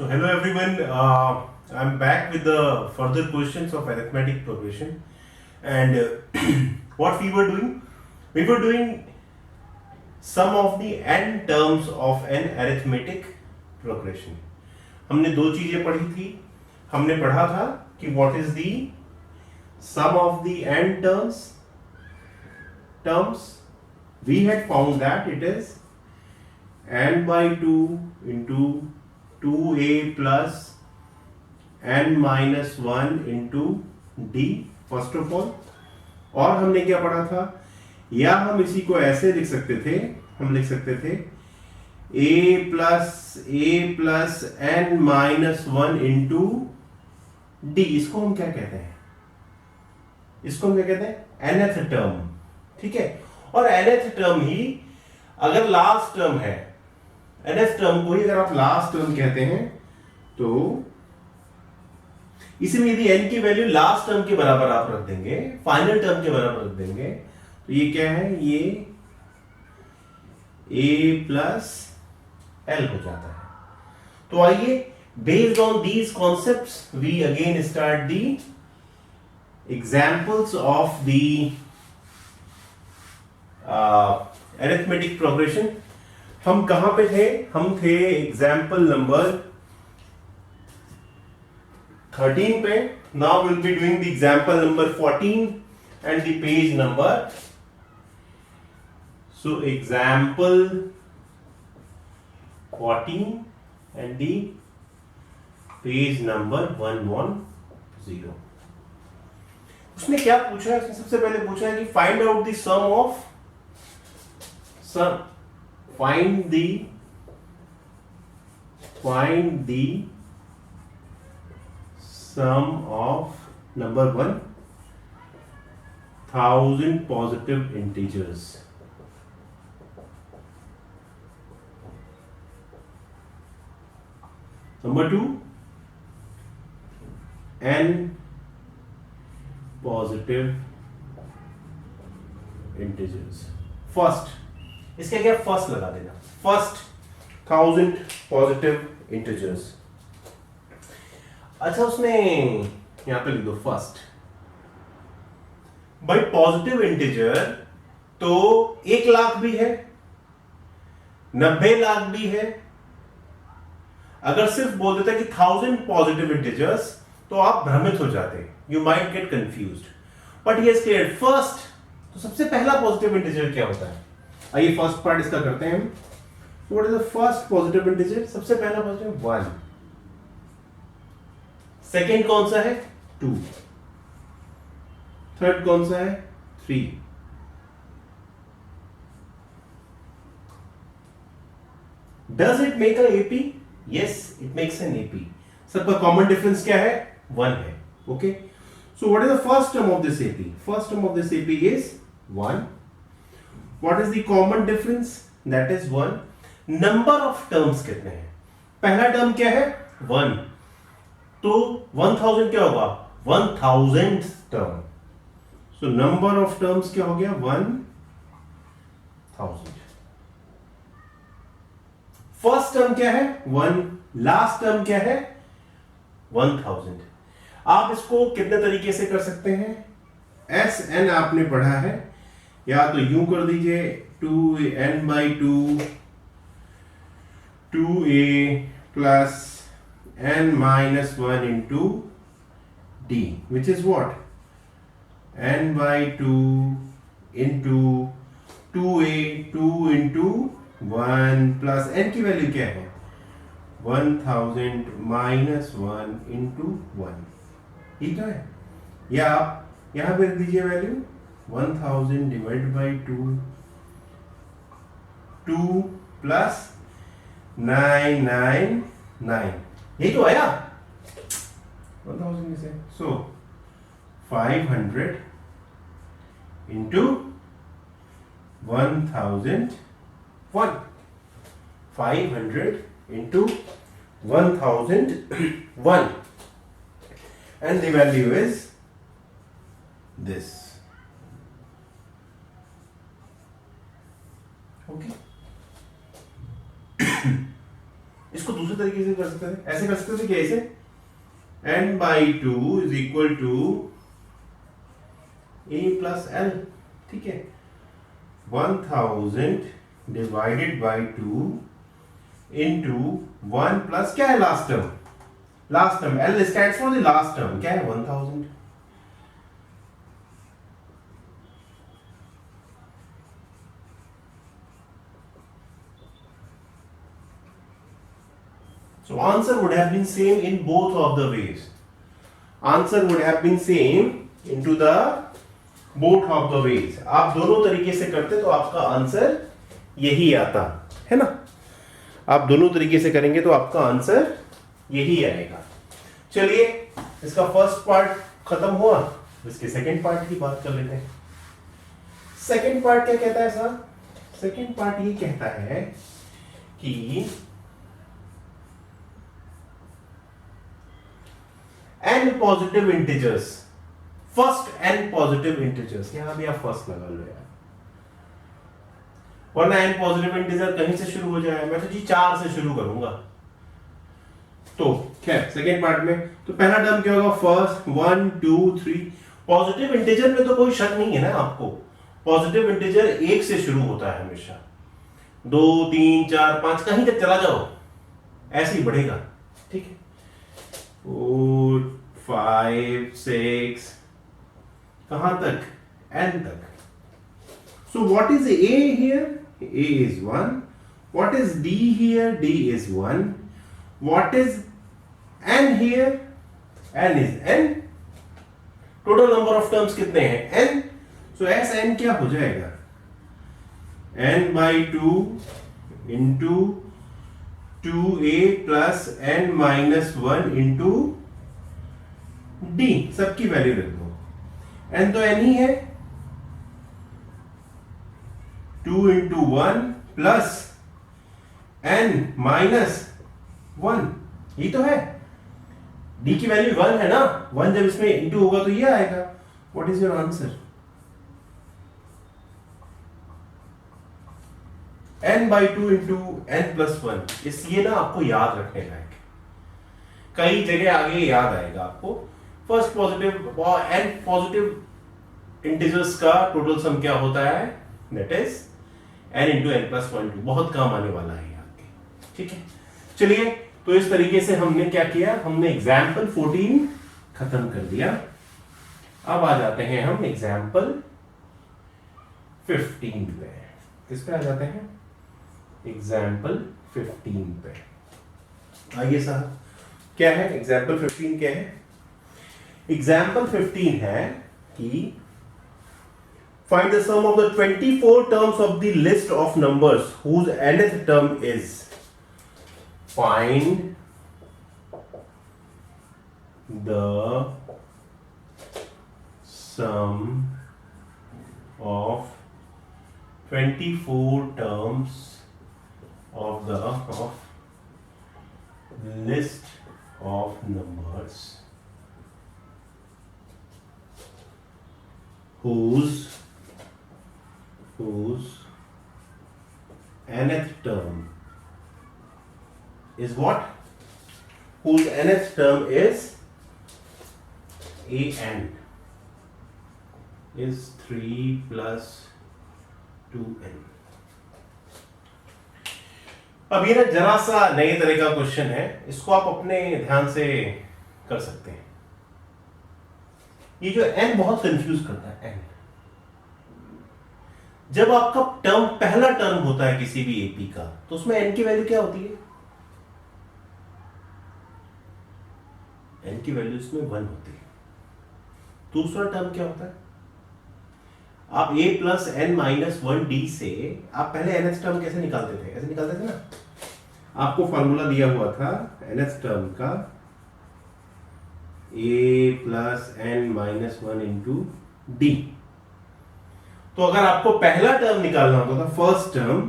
So hello everyone, I'm back with the further questions of arithmetic progression, and what we were doing, we were doing some of the n terms of an arithmetic progression. हमने दो चीजें पढ़ी थी. हमने पढ़ा था कि what is the sum of the n terms. We had found that it is n by 2 into 2a plus n minus 1 into d first of all. और हमने क्या पढ़ा था, या हम इसी को ऐसे लिख सकते थे, हम लिख सकते थे a plus n minus 1 into d. इसको हम क्या कहते हैं, इसको हम क्या कहते हैं, nth टर्म. ठीक है, और nth टर्म ही अगर लास्ट टर्म है, nth टर्म को ही अगर आप लास्ट टर्म कहते हैं, तो इसमें यदि n की वैल्यू लास्ट टर्म के बराबर आप रख देंगे, फाइनल टर्म के बराबर रख देंगे, तो ये क्या है, ये a प्लस l हो जाता है. तो आइए, based on these concepts we again start the examples of the arithmetic progression. हम कहां पे थे, हम थे एग्जाम्पल नंबर 13 पे. Now will be doing the example number 14 and the page number. So example 14 and the page number 110. उसने क्या पूछा है, उसने सबसे पहले पूछा है कि find out the sum of find the sum of number 1000 positive integers. Number 2, n positive integers. First, इसका क्या, फर्स्ट लगा देना, फर्स्ट 1000 पॉजिटिव इंटीजर्स. अच्छा, उसने यहां पे लिख दो फर्स्ट. भाई पॉजिटिव इंटीजर तो 1 लाख भी है, 90 लाख भी है. अगर सिर्फ बोल देता कि 1000 पॉजिटिव इंटीजर्स, तो आप भ्रमित हो जाते, you might get confused. But he has cleared first. तो सबसे पहला पॉजिटिव इंटीजर क्या होता है, आइए फर्स्ट पार्ट इसका करते हैं हम. What is the first positive integer, सबसे पहला पॉजिटिव 1. सेकंड कौन सा है, 2. थर्ड कौन सा है, 3. Does it make a AP, yes it makes an AP. सबका कॉमन डिफरेंस क्या है, 1 है. Okay, so what is the first term of this AP, first term of this AP is 1. What is the common difference? That is 1. Number of terms कितने हैं, पहला term क्या है, 1. तो 1000 क्या होगा, 1000th term. So number of terms क्या हो गया, 1000. फर्स्ट टर्म क्या है, 1. लास्ट टर्म क्या है, 1000. आप इसको कितने तरीके से कर सकते हैं, Sn आपने पढ़ा है, या तो यूं कर दीजिए 2n by 2 2a plus n minus 1 into d, which is what, n by 2 into 2a 2 into 1 plus n की वैल्यू क्या है, 1000 minus 1 into 1. ठीक है, या आप यहां पे दीजिए वैल्यू 1000 divided by 2 plus 999. यही तो आया 1000 में से. So 500 into 1001. 500 into 1001, and the value is this. Okay. इसको दूसरे तरीके से कर सकते थे, ऐसे कर सकते थे कि ऐसे n/2 is equal to a plus l, ठीक है। 1000 डिवाइडेड बाई 2 इंटू 1 प्लस क्या है last term, last term l stands for the last term, क्या है 1000। So answer would have been same in both of the ways. Answer would have been same into the both of the ways. आप दोनों तरीके से करते तो आपका answer यही आता है ना। आप दोनों तरीके से करेंगे तो आपका आंसर यही आएगा। चलिए इसका फर्स्ट पार्ट खत्म हुआ, इसके सेकंड पार्ट की बात कर लेते हैं। सेकंड पार्ट क्या कहता है सर? सेकंड पार्ट ये कहता है कि n positive integers, first n positive integers, यहां भी आप फर्स्ट लगा लो यार, वरना n पॉजिटिव इंटीजर कहीं से शुरू हो जाए। मैं तो जी 4 से शुरू करूंगा। तो खैर सेकेंड पार्ट में तो पहला टर्म क्या होगा, फर्स्ट 1 2 3। पॉजिटिव इंटीजर में तो कोई शक नहीं है ना आपको, पॉजिटिव इंटीजर 1 से शुरू होता है हमेशा, 2 3 4 5 कहीं तक चला जाओ ऐसे ही बढ़ेगा, ठीक है। 4 5 6 कहां तक, n तक। So what is a here? A is 1. What is d here? D is 1. What is n here? N is n. Total number of terms कितने हैं? n. So Sn क्या हो जाएगा? n/2 into 2a plus n minus 1 into d, सबकी value रख दो। n तो n ही है, 2 into 1 plus n minus 1, ये तो है। d की वैल्यू 1 है ना, 1 जब इसमें इंटू होगा तो ये आएगा। What is your answer? n/2 into n plus 1। इस ये ना आपको याद रखने लायक, कई जगह आगे याद आएगा आपको। फर्स्ट पॉजिटिव और n पॉजिटिव इंटीजर्स का टोटल सम क्या होता है, that is n into n plus 1, बहुत काम आने वाला है आपके, ठीक है। चलिए तो इस तरीके से हमने क्या किया, हमने एग्जाम्पल 14 खत्म कर दिया। अब आ जाते हैं हम एग्जाम्पल 15 पे। किस पे आ जाते हैं? एग्जाम्पल 15 पे आइए साहब। क्या है एग्जाम्पल 15? क्या है एग्जाम्पल 15? है कि find the sum of the 24 terms of the list of numbers whose nth term is, find the sum of 24 terms of the list of numbers whose nth term is what? Whose nth term is an is 3 plus 2n। अब ये ना जरा सा नए तरह का question है, इसको आप अपने ध्यान से कर सकते हैं। ये जो n बहुत कंफ्यूज करता है। n जब आपका टर्म पहला टर्म होता है किसी भी एपी का, तो उसमें n की वैल्यू क्या होती है? n की वैल्यू इसमें 1 होती है। दूसरा टर्म क्या होता है? आप a plus n minus 1d से आप पहले nth टर्म कैसे निकालते थे? ऐसे निकालते थे ना, आपको फॉर्मूला दिया हुआ था nth टर्म का a plus n minus 1 into D. तो अगर आपको पहला टर्म निकालना होता था, फर्स्ट टर्म,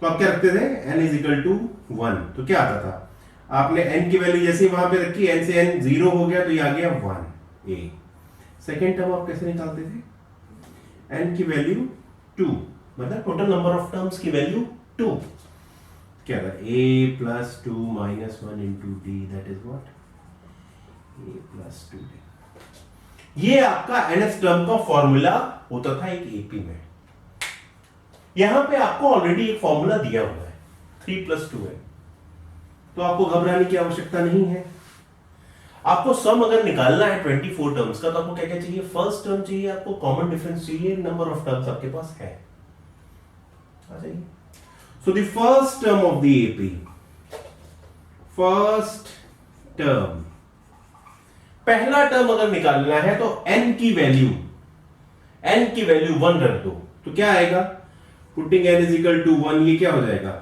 तो आप क्या रखते थे? n is equal to 1। तो क्या आता था? आपने n की वैल्यू जैसे वहां पे रखी, n से n 0 हो गया तो ये आ गया 1 a। सेकेंड टर्म आप कैसे निकालते थे? n की वैल्यू 2, मतलब टोटल नंबर ऑफ टर्म्स की वैल्यू 2। क्या था, a plus 2 minus 1 into d, that is what, a plus 2d। ये आपका nth टर्म का फॉर्मूला होता था एक एपी में। यहां पे आपको ऑलरेडी एक फॉर्मूला दिया हुआ है 3 plus 2 है, तो आपको घबराने की आवश्यकता नहीं है। आपको सम अगर निकालना है 24 टर्म्स का, तो आपको क्या क्या चाहिए, फर्स्ट टर्म चाहिए, आपको कॉमन डिफरेंस चाहिए, नंबर ऑफ टर्म्स आपके पास है। आ जाइए। So the first term of the AP, first term, पहला टर्म अगर निकालना है तो n की वैल्यू 1 रख दो, तो क्या आएगा, putting n is equal to 1, ये क्या हो जाएगा,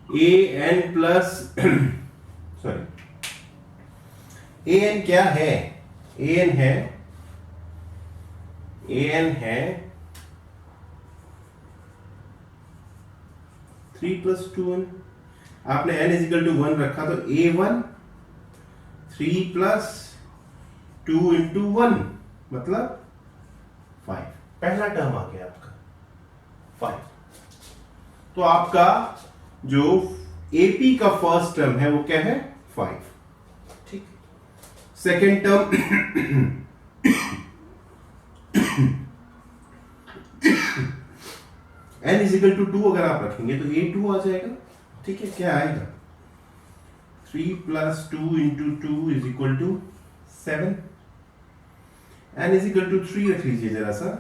an प्लस सॉरी an क्या है, an है 3 plus 2 1, आपने n is equal to 1 रखा तो a1 3 plus 2 into 1 मतलब 5, पहला टर्म आ गया आपका 5। तो आपका जो AP का फर्स्ट टर्म है वो क्या है, 5। ठीक, second term n is equal to 2 अगर आप रखेंगे तो a2 आ जाएगा। ठीक है, क्या आएगा, 3 plus 2 into 2 is equal to 7। n is equal to 3 रख लीजिए जरा सा,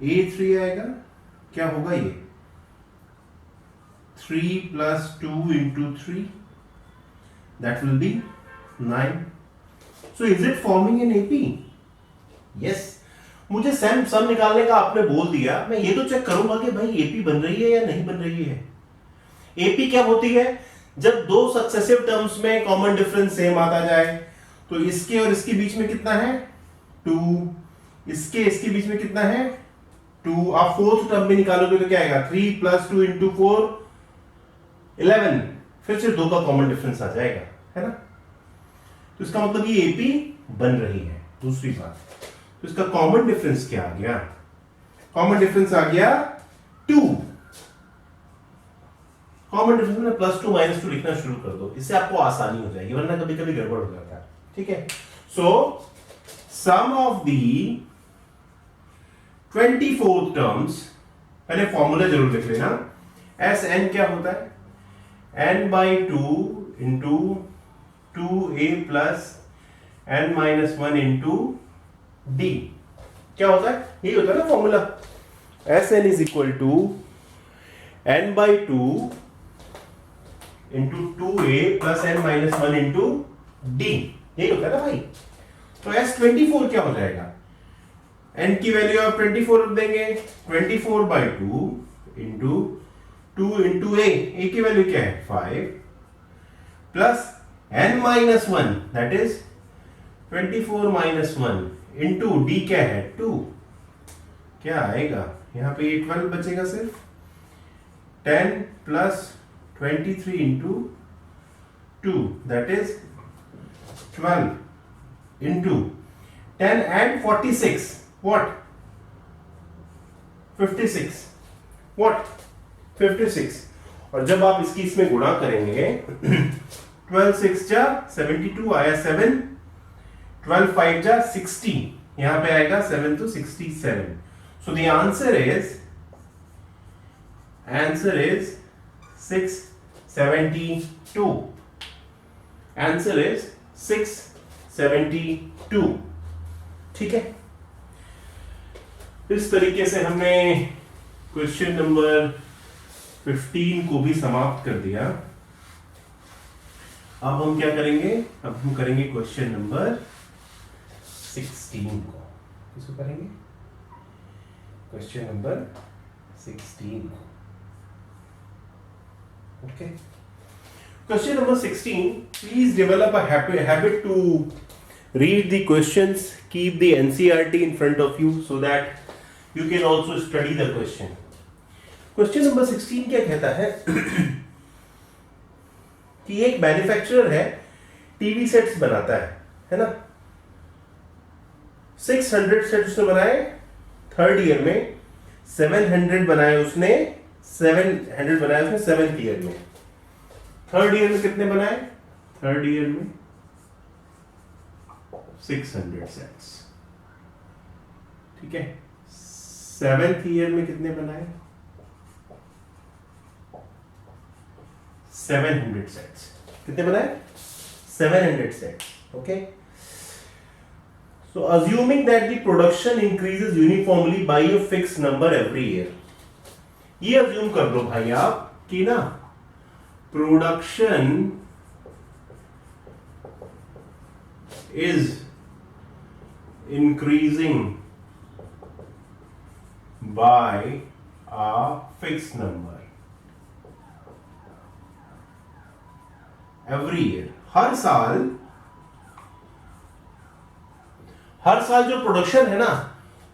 a3 आएगा, क्या होगा ये, 3 plus 2 into 3, that will be 9। So is it forming an AP? Yes। मुझे सम निकालने का आपने बोल दिया, मैं ये तो चेक करूंगा कि भाई एपी बन रही है या नहीं बन रही है। एपी क्या होती है, जब दो सक्सेसिव टर्म्स में कॉमन डिफरेंस सेम आता जाए, तो इसके और इसके बीच में कितना है 2, इसके बीच में कितना है 2, आप फोर्थ टर्म में निकालोगे तो क्या आएगा, 3 plus 2 into 4 11, फिर से 2 का कॉमन डिफरेंस आ जाएगा, है ना। तो इसका मतलब ये एपी बन रही है। दूसरी बात, तो इसका कॉमन डिफरेंस क्या आ गया, कॉमन डिफरेंस आ गया 2। कॉमन डिफरेंस में +2 -2 लिखना शुरू कर दो, इससे आपको आसानी हो जाएगी, वरना कभी कभी गड़बड़ हो जाता है। ठीक है, सो सम ऑफ दी 24 टर्म्स, पहले फॉर्मूला जरूर लिख लेना, Sn क्या होता है, n/2 into 2a plus n-1 into d, क्या होता है, यही होता है ना formula, Sn is equal to n/2 into 2a plus n-1 into d, यही होता है ना भाई। तो S24 क्या हो जाएगा, n की वैल्यू आप 24 रख देंगे, 24/2 into 2 into a की वैल्यू क्या है 5 plus n-1 that is 24 - 1 into d क्या है 2, क्या आएगा यहां पे 12 बचेगा, सिर्फ 10 plus 23 into 2 that is 12 into 10 and 46 what 56 what 56। और जब आप इसकी इसमें गुणा करेंगे 12 6 जा 72 आया 7, 12 5 जा 60, यहां पे आएगा 7 to 67। So the answer is 672। Answer is 672। ठीक है, इस तरीके से हमने क्वेश्चन नंबर 15 को भी समाप्त कर दिया। अब हम क्या करेंगे, अब हम करेंगे क्वेश्चन नंबर 16 को। किसको करेंगे, क्वेश्चन नंबर 16 को। Okay, question number 16, please develop a habit to read the questions, keep the NCERT in front of you so that you can also study the question। Question number 16 क्या कहता है कि एक manufacturer है, TV sets बनाता है ना, 600 sets उसने बनाए थर्ड ईयर में, 700 बनाए उसने 700 बनाया उसने 7th ईयर में। थर्ड ईयर में कितने बनाए? थर्ड ईयर में 600 सेट्स। ठीक है। 7th ईयर में कितने बनाए? 700 सेट्स। कितने बनाए? 700 sets. Okay. So assuming that the production increases uniformly by a fixed number every year, ये अज्यूम कर लो भाई आप कि ना production is increasing by a fixed number every year। हर साल जो प्रोडक्शन है ना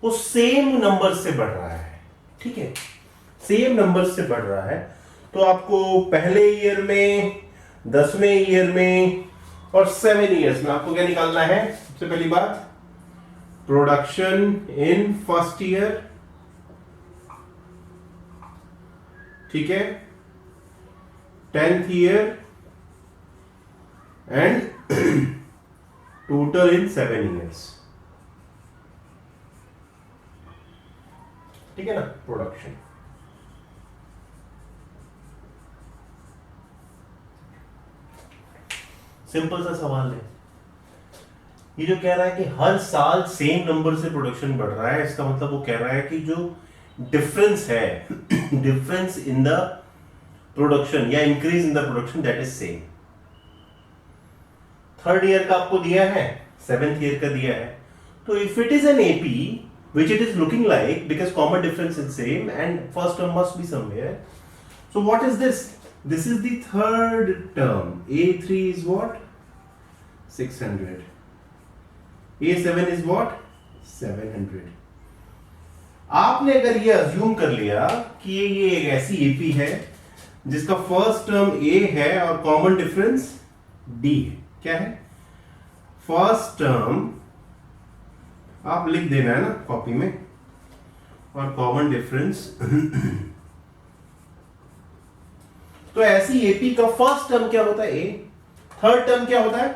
वो सेम नंबर से बढ़ रहा है। ठीक है, सेम नंबर से बढ़ रहा है। तो आपको पहले ईयर में, 10वें ईयर में और 7 ईयर्स में आपको क्या निकालना है? सबसे पहली बात, प्रोडक्शन इन फर्स्ट ईयर, ठीक है, 10th year and total in 7 years. ठीक है ना, प्रोडक्शन। सिंपल सा सवाल है। ये जो कह रहा है कि हर साल सेम नंबर से प्रोडक्शन बढ़ रहा है, इसका मतलब वो कह रहा है कि जो डिफरेंस है, डिफरेंस इन द प्रोडक्शन या increase in the production, that is same. Third year का आपको दिया है, 7th ईयर का दिया है। तो if it is an AP which it is looking like, because common difference is same and first term must be somewhere. So what is this? This is the third term. A3 is what? 600. A7 is what? 700. आपने अगर ये assume कर लिया कि ये एक ऐसी AP है जिसका फर्स्ट टर्म A है और कॉमन डिफरेंस D है। क्या है? फर्स्ट टर्म आप लिख देना है ना कॉपी में, और कॉमन डिफरेंस। तो ऐसी एपी का फर्स्ट टर्म क्या होता है? ए। थर्ड टर्म क्या होता है?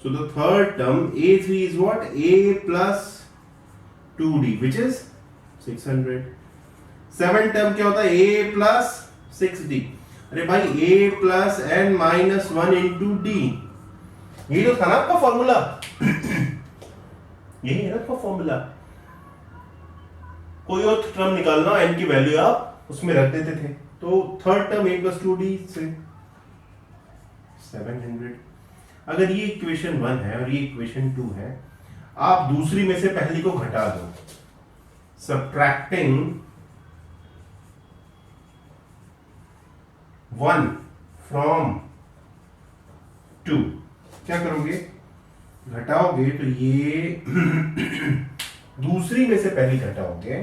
So the third term A3 is what? A plus 2D which is 600। Seven term क्या होता है? A plus 6D। अरे भाई A plus n minus 1 into D, ये तो था ना आपका फॉर्मूला। यही है ना आपका फॉर्मूला। कोई और टर्म निकालना, n की वैल्यू आप उसमें रख देते थे। तो third term A plus 2D से 700। अगर ये इक्वेशन 1 है और ये इक्वेशन 2 है, आप दूसरी में से पहली को घटा दो। सब्ट्रैक्टिंग 1 फ्रॉम 2, क्या करोगे? घटाओगे तो ये दूसरी में से पहली घटाओगे,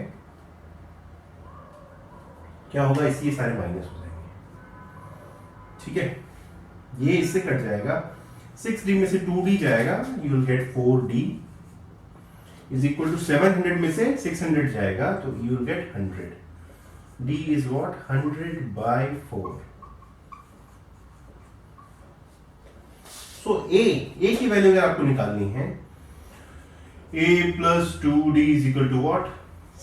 क्या होगा? इसलिए सारे माइनस हो जाएंगे। ठीक है, ये इससे कट जाएगा। 6D में से 2D जाएगा, you will get 4D is equal to 700 में से 600 जाएगा तो you will get 100। D is what? 100/4। So A की वैल्यू अगर आपको निकालनी है, A plus 2D is equal to what?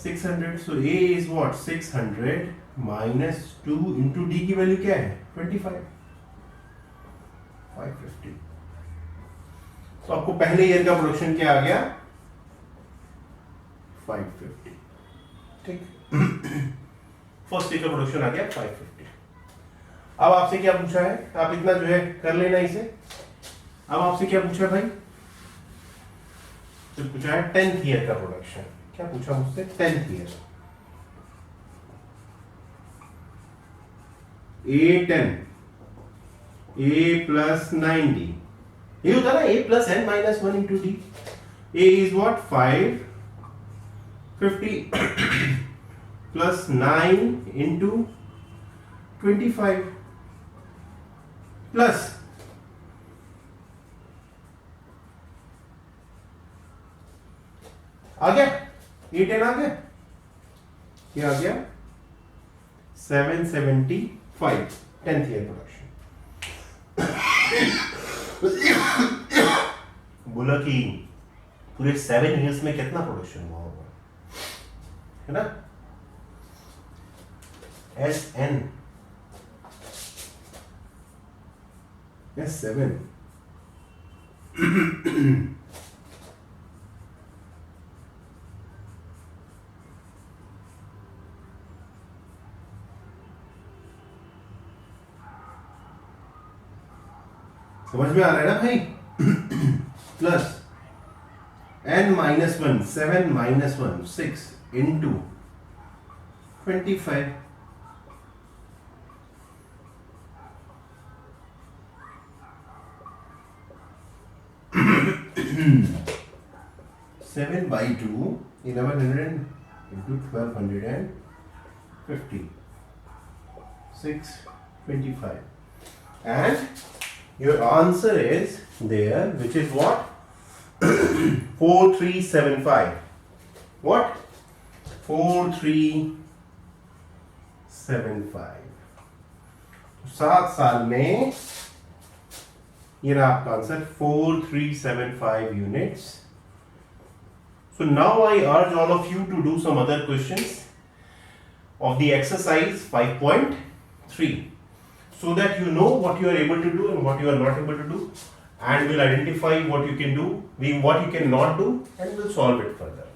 600। So A is what? 600 minus 2 into D की वैल्यू क्या है? 25, 550। तो आपको पहले ईयर का प्रोडक्शन क्या आ गया? 550। ठीक, फर्स्ट ईयर का प्रोडक्शन आ गया 550। अब आपसे क्या पूछा है? आप इतना जो है कर लेना इसे। अब आपसे क्या पूछा भाई? तो पूछा है 10th ईयर का प्रोडक्शन। क्या पूछा मुझसे? 10th year. A10, A plus 9D, ये होता है ना A plus n minus 1 into D। A is what? 550 plus 9 into 25 plus आ गया, A10 आ गया, ये आ गया 775 10th year production. बोला कि पूरे 7 years में कितना प्रोडक्शन हुआ होगा, है ना? SN S7 समझ में आ रहा है ना भाई? Plus n minus 1 7 minus 1 6 into 25 7 by 2 1100 into 1250 625 and your answer is there, which is what? 4375. What? 4375. 7 साल में ये रहा आपका answer 4375 units. So now I urge all of you to do some other questions of the exercise 5.3 so that you know what you are able to do and what you are not able to do, and will identify what you can do, what you cannot do, and will solve it further.